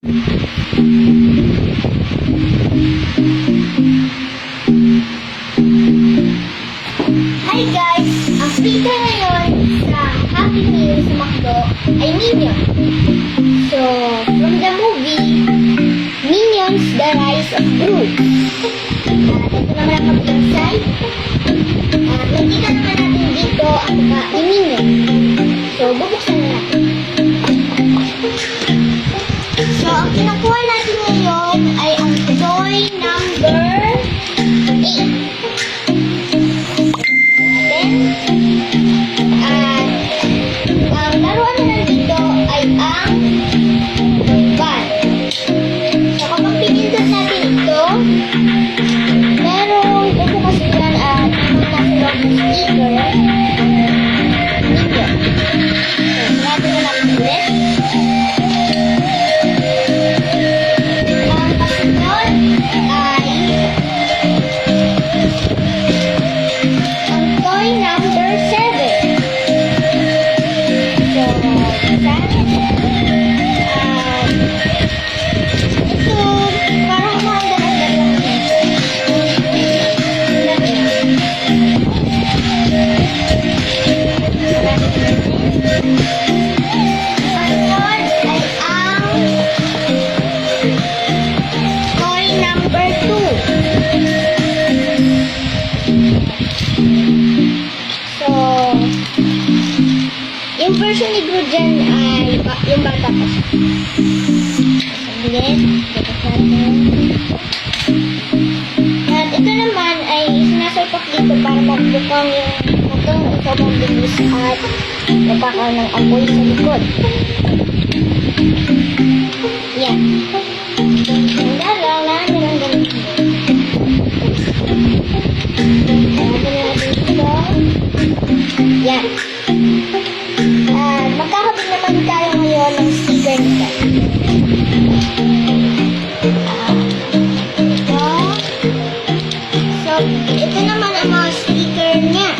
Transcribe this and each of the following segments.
Hi guys! Ang speaker ngayon sa Happy Meal sa McDo ay Minion. So, from the movie, Minions, The Rise of Gru. Ito naman ang kabilang side. Nakikita naman natin dito ang mukha ni Minion. So, bubuksan na natin. So, ang kinukuha natin ngayon ay ang toy number 8. Ang laruan na nandito ay ang van. So, kapag pinindot natin ito, merong bubukas yan at nasa loob ng sticker. Nito. So, sarado na natin ulit. Ang kasunod ay ang toy number 7. Ito, parang umanda na dalawang Sunod ay ang toy number 2. So, yung version ni Gru dyan ay yung bata pa siya. Saglit. At ito naman ay sinasalpak dito para mabukang yung matong sobrang bilis at nagkakaroon ng apoy sa likod. Yan. Handa lang na ganun. Handa natin ito. Yan. Magkakabit naman tayo ngayon ng sticker nito. So, ito naman ang mga sticker niya.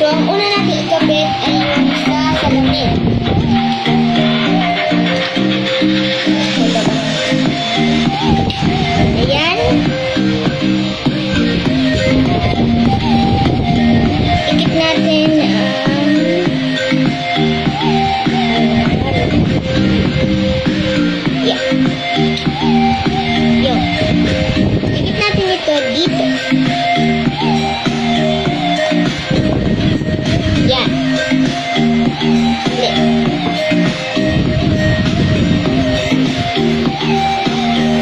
So, ang una natin ikabit ay yung sa salamin. Ayan. Ikit natin yun. Ikit natin ito dito. Yan.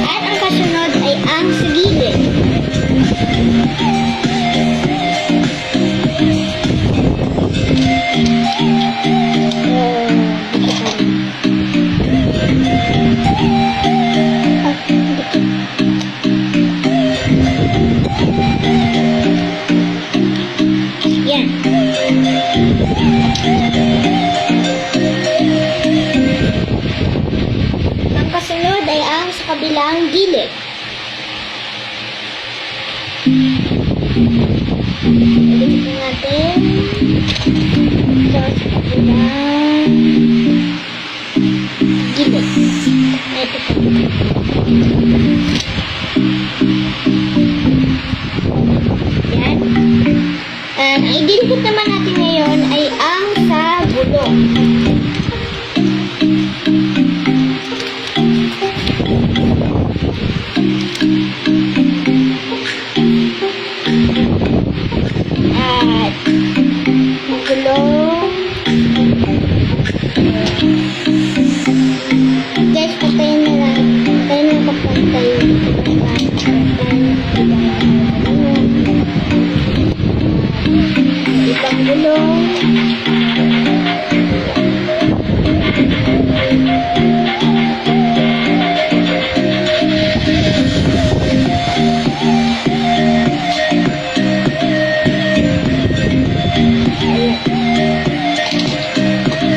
At ang kasunod ay ang sa gilid. Yan. Ang kasunod ay ang sa kabilang gilid. Ulitin natin. Ito sa kabilang gilid. Ito po. Yan. Ang ididikit naman natin ngayon ay ang sa gulong. At gulong. Guys, patayin na lang. Patayin na kapantay. Ibang gulong.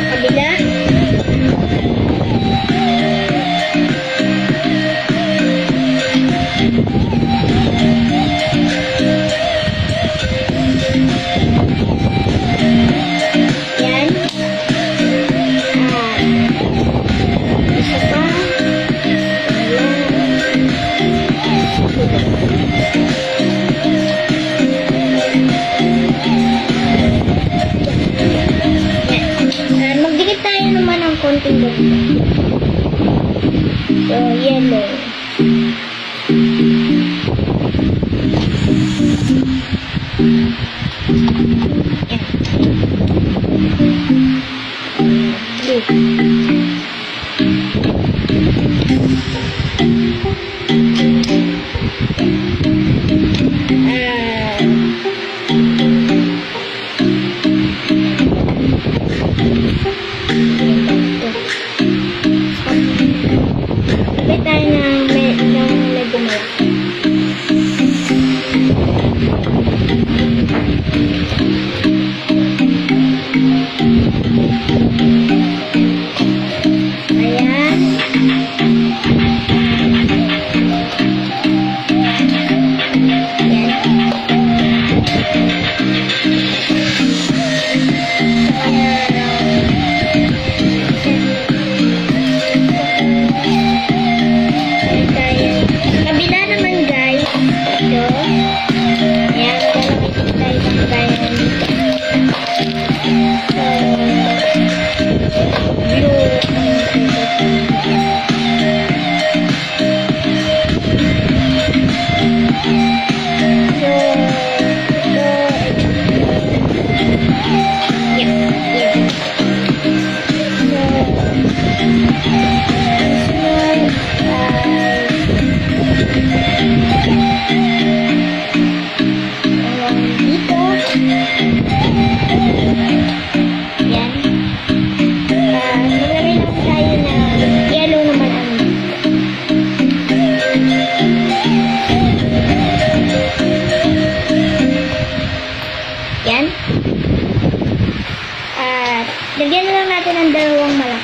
Kabila. ng konting ganito. So, yellow. Sabay tayo ng medyo malaki. Ayan. Kabila naman guys, ito. Ayan, lalaki tayo ng diamond. Dito. Yan. Maglagay lang tayo na yellow naman ang yan. At lagyan na lang natin ng dalawang malaki.